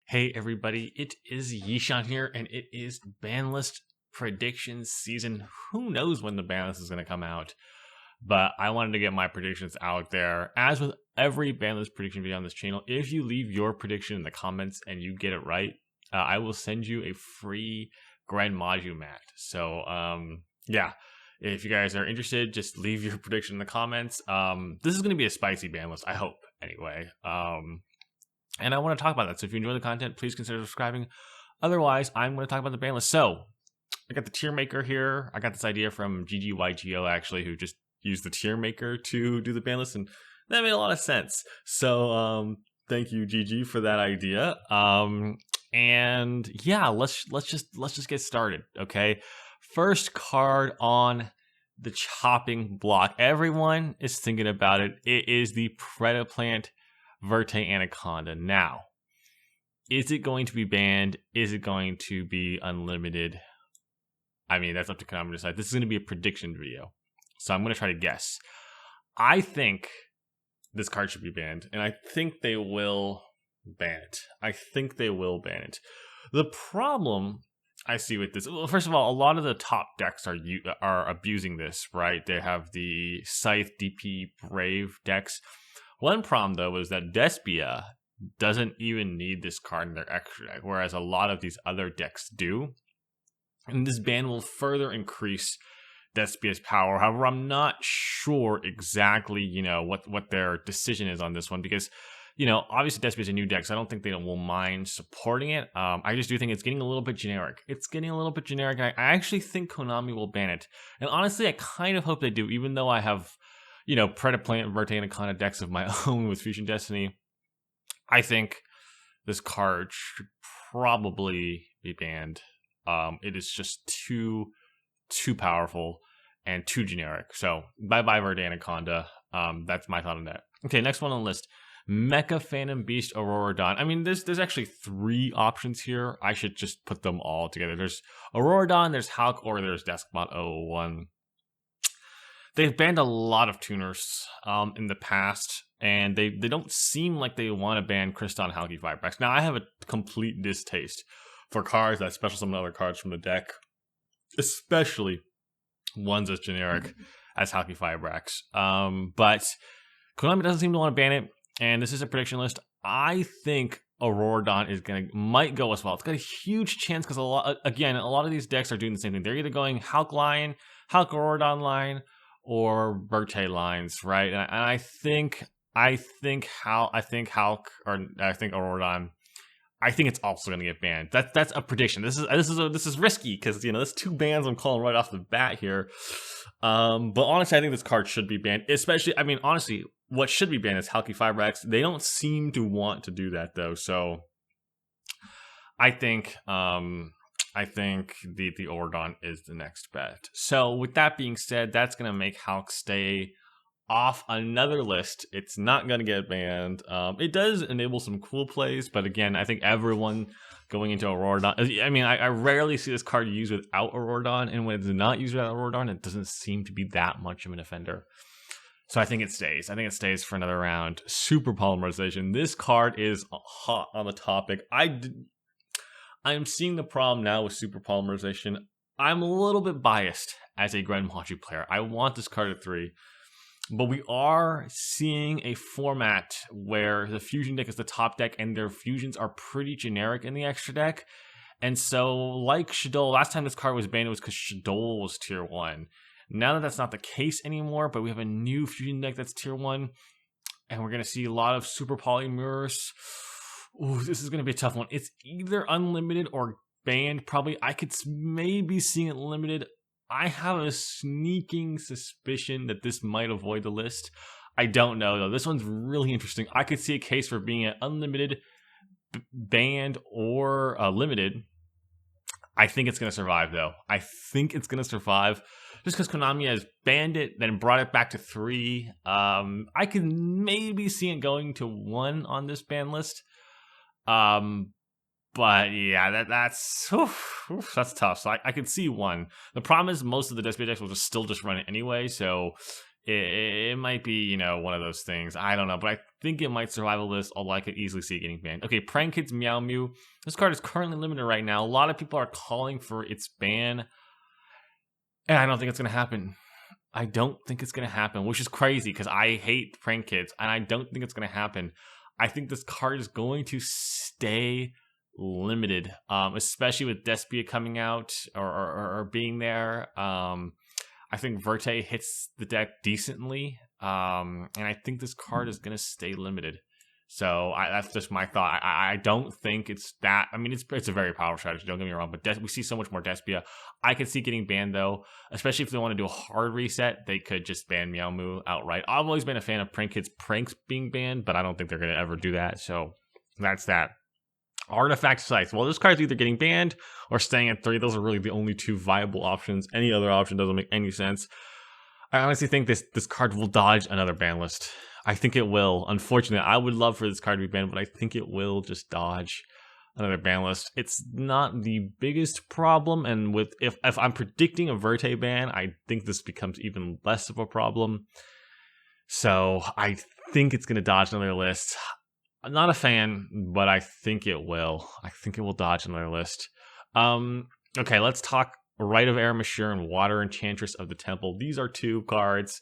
Hey everybody, it is Yishan here, and it is Banlist predictions season. Who knows when the Banlist is going to come out, but I wanted to get my predictions out there. As with every Banlist prediction video on this channel, if you leave your prediction in the comments and you get it right, I will send you a free Grand Maju mat. So, yeah. If you guys are interested, just leave your prediction in the comments. This is going to be a spicy Banlist, I hope, anyway. And I want to talk about that. So if you enjoy the content, please consider subscribing. Otherwise, I'm going to talk about the ban list. So I got the tier maker here. I got this idea from Yugioh, actually, who just used the tier maker to do the ban list, and that made a lot of sense. So thank you, GG, for that idea. And yeah, let's just get started. Okay, first card on the chopping block. Everyone is thinking about it. It is the Predaplant Verte Anaconda. Now, is it going to be banned? Is it going to be unlimited? I mean, that's up to Konami to decide. This is going to be a prediction video, so I'm going to try to guess. I think this card should be banned, and I think they will ban it. The problem I see with this, well, first of all, a lot of the top decks are abusing this, right? They have the Scythe, DP, Brave decks. One problem, though, is that Despia doesn't even need this card in their extra deck, whereas a lot of these other decks do. And this ban will further increase Despia's power. However, I'm not sure exactly, what their decision is on this one, because, obviously Despia's a new deck, so I don't think they will mind supporting it. I just do think it's getting a little bit generic. And I actually think Konami will ban it. And honestly, I kind of hope they do, even though I have Predaplant, Verte, Anaconda decks of my own with Fusion Destiny. I think this card should probably be banned. It is just too powerful and too generic. So bye-bye Verte Anaconda. That's my thought on that. Okay, next one on the list. Mecha, Phantom Beast, Aurora Dawn. I mean, there's actually 3 options here. I should just put them all together. There's Aurora Dawn, there's Hulk, or there's Deskbot 001. They've banned a lot of tuners in the past, and they don't seem like they want to ban Kriston, Halky, Vibrax. Now, I have a complete distaste for cards that special summon other cards from the deck, especially ones as generic as Halky, Vibrax. But Konami doesn't seem to want to ban it, and this is a prediction list. I think Aurora Dawn might go as well. It's got a huge chance because a lot of these decks are doing the same thing. They're either going Hulk line, Hulk Aurora Dawn line, or Verte lines, right? And I think Hulk, or I think Aurora Dawn, I think it's also going to get banned. That's a prediction. This is risky because there's 2 bans I'm calling right off the bat here. But honestly, I think this card should be banned. Honestly, what should be banned is Halky, Vibrax. They don't seem to want to do that though. So I think the Aurora Dawn is the next bet. So with that being said, that's going to make Hulk stay off another list. It's not going to get banned. It does enable some cool plays, but again, I think everyone going into Aurora Dawn, I rarely see this card used without Aurora Dawn, and when it's not used without Aurora Dawn, it doesn't seem to be that much of an offender. So I think it stays. For another round. Super Polymerization. This card is hot on the topic. I'm seeing the problem now with Super Polymerization. I'm a little bit biased as a Grand Maju player. I want this card at 3. But we are seeing a format where the Fusion deck is the top deck and their fusions are pretty generic in the extra deck. And so, like Shadol, last time this card was banned, it was because Shadol was tier 1. Now that that's not the case anymore, but we have a new Fusion deck that's tier 1, and we're going to see a lot of Super Poly mirrors. Ooh, this is going to be a tough one. It's either unlimited or banned, probably. I could maybe see it limited. I have a sneaking suspicion that this might avoid the list. I don't know, though. This one's really interesting. I could see a case for being an unlimited, banned, or limited. I think it's going to survive, though. I think it's going to survive just because Konami has banned it, then brought it back to 3. I could maybe see it going to 1 on this ban list. But yeah, that's tough. So I could see 1. The problem is most of the Despia decks will still just run it anyway, so it might be, one of those things. I don't know, but I think it might survive a list, although I could easily see it getting banned. Okay, Prank Kids Meow Mew. This card is currently limited right now. A lot of people are calling for its ban, and I don't think it's going to happen. I don't think it's going to happen, which is crazy because I hate Prank Kids, and I don't think it's going to happen. I think this card is going to stay limited, especially with Despia coming out or being there. I think Verte hits the deck decently, and I think this card is going to stay limited. So that's just my thought. I don't think it's that. I mean, it's a very powerful strategy. Don't get me wrong, but we see so much more Despia. I could see getting banned though, especially if they want to do a hard reset. They could just ban Meow Moo outright. I've always been a fan of Prank Kids Pranks being banned, but I don't think they're going to ever do that. So that's that. Artifact Scythe. Well, this card's either getting banned or staying at 3. Those are really the only 2 viable options. Any other option doesn't make any sense. I honestly think this card will dodge another ban list. I think it will. Unfortunately, I would love for this card to be banned, but I think it will just dodge another ban list. It's not the biggest problem, and with if I'm predicting a Verte ban, I think this becomes even less of a problem. So I think it's going to dodge another list. I'm not a fan, but I think it will. I think it will dodge another list. Okay, let's talk Rite of Aramashure and Water Enchantress of the Temple. These are 2 cards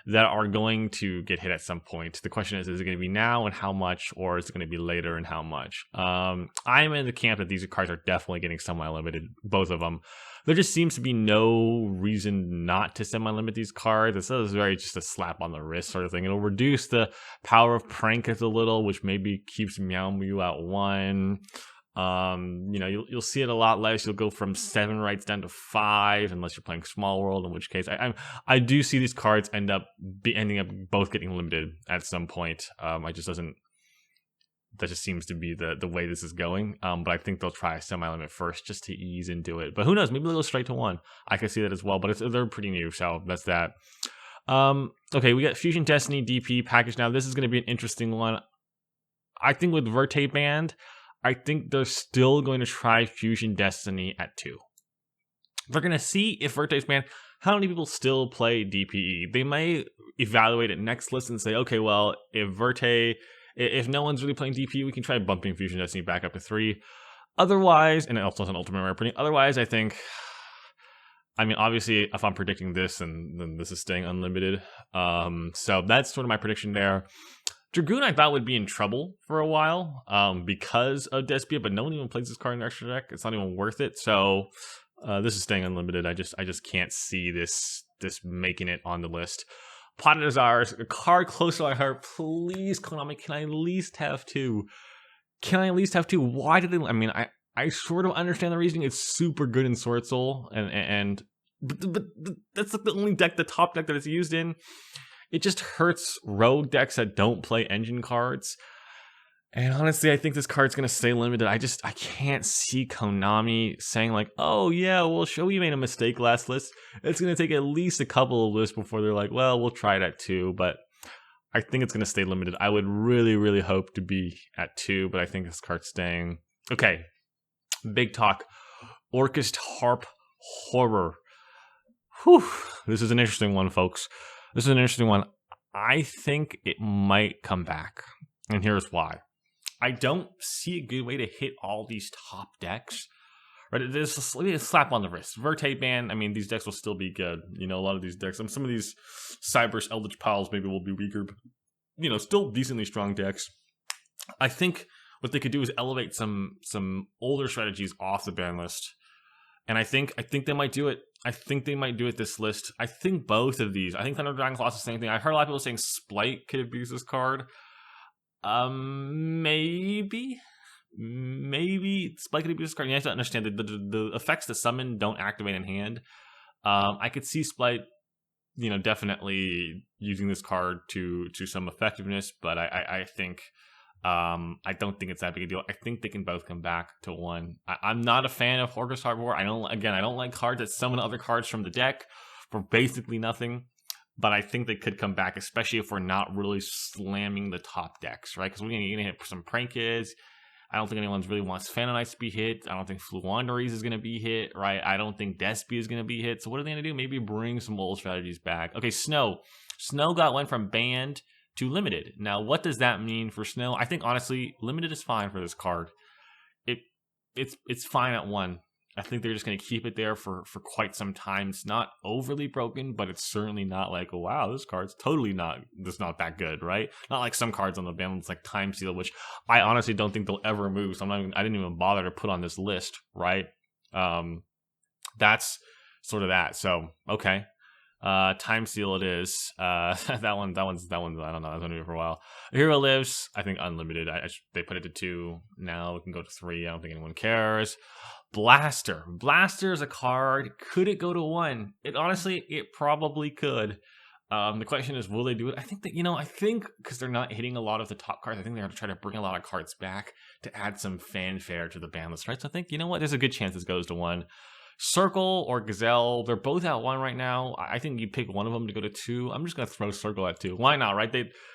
that are going to get hit at some point. The question is it going to be now and how much, or is it going to be later and how much? I'm in the camp that these cards are definitely getting semi-limited, both of them. There just seems to be no reason not to semi-limit these cards. It's very just a slap on the wrist sort of thing. It'll reduce the power of Prank Kids a little, which maybe keeps Meow Mew at 1. You'll see it a lot less. You'll go from 7 rights down to 5, unless you're playing Small World, in which case I do see these cards ending up both getting limited at some point. That just seems to be the way this is going. But I think they'll try a semi-limit first just to ease into it. But who knows? Maybe they'll go straight to 1. I can see that as well. But they're pretty new, so that's that. Okay, we got Fusion Destiny DP package now. This is going to be an interesting one. I think with Verte banned, I think they're still going to try Fusion Destiny at 2. They're going to see if Verte's banned, how many people still play DPE. They may evaluate it next list and say, okay, well, if no one's really playing DPE, we can try bumping Fusion Destiny back up to 3. Otherwise, and it also has an ultimate rare printing. Otherwise, obviously, if I'm predicting this, then this is staying unlimited. So that's sort of my prediction there. Dragoon, I thought, would be in trouble for a while because of Despia, but no one even plays this card in their extra deck. It's not even worth it. So this is staying unlimited. I just can't see this making it on the list. Pot of Desires, a card close to my heart. Please, Konami, can I at least have 2? Why did they? I sort of understand the reasoning. It's super good in Sword Soul, but that's like the only deck, the top deck that it's used in. It just hurts rogue decks that don't play engine cards. And honestly, I think this card's going to stay limited. I can't see Konami saying like, oh yeah, well, sure, we made a mistake last list. It's going to take at least a couple of lists before they're like, well, we'll try it at 2. But I think it's going to stay limited. I would really, really hope to be at 2, but I think this card's staying. Okay, big talk. Orchest Harp Horror. Whew. This is an interesting one, folks. This is an interesting one. I think it might come back. And here's why. I don't see a good way to hit all these top decks. Right? There's a slap on the wrist. Verte ban, these decks will still be good. A lot of these decks. Some of these Cyberse Eldritch Piles maybe will be weaker. But, still decently strong decks. I think what they could do is elevate some older strategies off the ban list. And I think they might do it. I think they might do it this list. I think both of these. I think Thunder Dragon Claw is the same thing. I heard a lot of people saying Splight could abuse this card. Maybe Splight could abuse this card. You have to understand that the effects to summon don't activate in hand. I could see Splight, definitely using this card to some effectiveness, but I think I don't think it's that big a deal. I think they can both come back to 1. I'm not a fan of Orchest Harp War. I don't like cards that summon other cards from the deck for basically nothing. But I think they could come back, especially if we're not really slamming the top decks, right? Because we're going to hit some Prank Kids. I don't think anyone really wants Phantom to be hit. I don't think Fluanderies is going to be hit, right? I don't think Despia is going to be hit. So what are they going to do? Maybe bring some old strategies back. Okay, Snow. Snow went from banned to limited. Now, what does that mean for Snow? I think honestly, limited is fine for this card. It's fine at 1. I think they're just going to keep it there for quite some time. It's not overly broken, but it's certainly not like, oh, wow, this card's totally not that good, right? Not like some cards on the Banlist like Time Seal, which I honestly don't think they'll ever move. So I didn't even bother to put on this list, right? That's sort of that. So okay, Time Seal it is. That one's I don't know. I was on it for a while. Hero Lives, I think unlimited. They put it to 2. Now it can go to 3. I don't think anyone cares. Blaster is a card. Could it go to 1? It probably could. The question is, will they do it? I think that, because they're not hitting a lot of the top cards, I think they're going to try to bring a lot of cards back to add some fanfare to the ban list, right? So I think, you know what, there's a good chance this goes to 1. Circle or Gazelle, they're both at 1 right now. I think you pick one of them to go to 2. I'm just going to throw Circle at 2. Why not, right?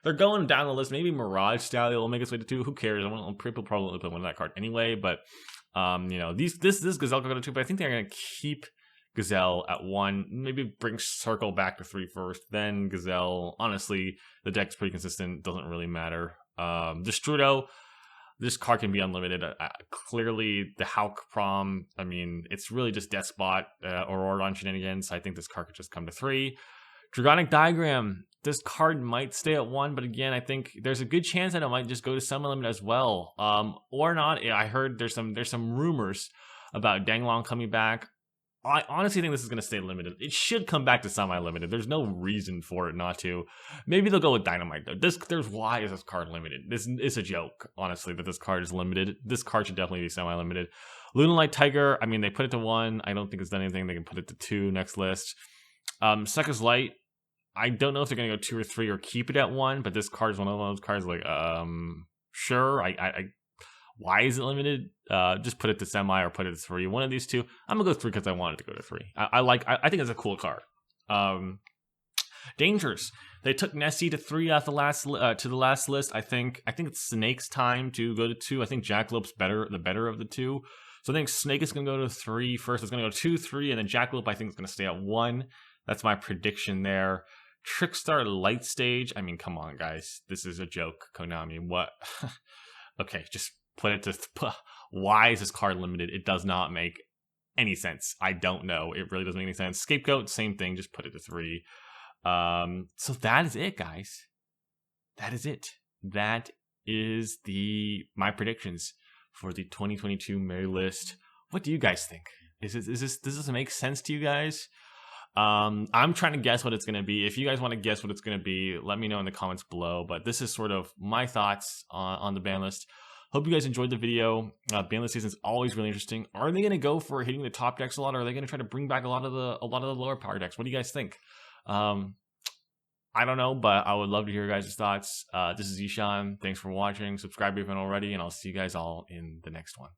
They're going down the list. Maybe Mirage Stallion will make its way to 2. Who cares? People probably put one of that card anyway, but this Gazelle could go to 2, but I think they're going to keep Gazelle at 1. Maybe bring Circle back to 3 first, then Gazelle. Honestly, the deck's pretty consistent. Doesn't really matter. Destrudo, this card can be unlimited. Clearly, the Hulk prom, it's really just Despot, Aurora on shenanigans. I think this card could just come to 3. Dragonic Diagram, this card might stay at 1, but again, I think there's a good chance that it might just go to semi-limit as well. Or not. I heard there's some rumors about Danglong coming back. I honestly think this is going to stay limited. It should come back to semi-limited. There's no reason for it not to. Maybe they'll go with Dynamite, though. Why is this card limited? It's a joke, honestly, that this card is limited. This card should definitely be semi-limited. Lunalight Tiger, they put it to 1. I don't think it's done anything. They can put it to 2 next list. Sucker's Light, I don't know if they're going to go 2 or 3 or keep it at 1, but this card is one of those cards like, sure, why is it limited? Just put it to semi or put it to 3. One of these two. I'm gonna go 3 because I wanted to go to 3. I think it's a cool card. Dangers. They took Nessie to 3 at the last list. I think it's Snake's time to go to 2. I think Jackalope's the better of the 2. So I think Snake is gonna go to 3 first. It's gonna go 2, 3, and then Jackalope I think is gonna stay at 1. That's my prediction there. Trickstar Light Stage. Come on, guys. This is a joke, Konami. What? Okay, just put it to. Why is this card limited? It does not make any sense. I don't know. It really doesn't make any sense. Scapegoat, same thing. Just put it to 3. So that is it, guys. That is it. That is my predictions for the 2022 Merry List. What do you guys think? Does this make sense to you guys? I'm trying to guess what it's going to be. If you guys want to guess what it's going to be, let me know in the comments below. But this is sort of my thoughts on the ban list. Hope you guys enjoyed the video. Ban list season is always really interesting. Are they going to go for hitting the top decks a lot, or are they going to try to bring back a lot of the lower power decks? What do you guys think? I don't know, but I would love to hear your guys' thoughts. This is Yishan. Thanks for watching. Subscribe if you haven't already, and I'll see you guys all in the next one.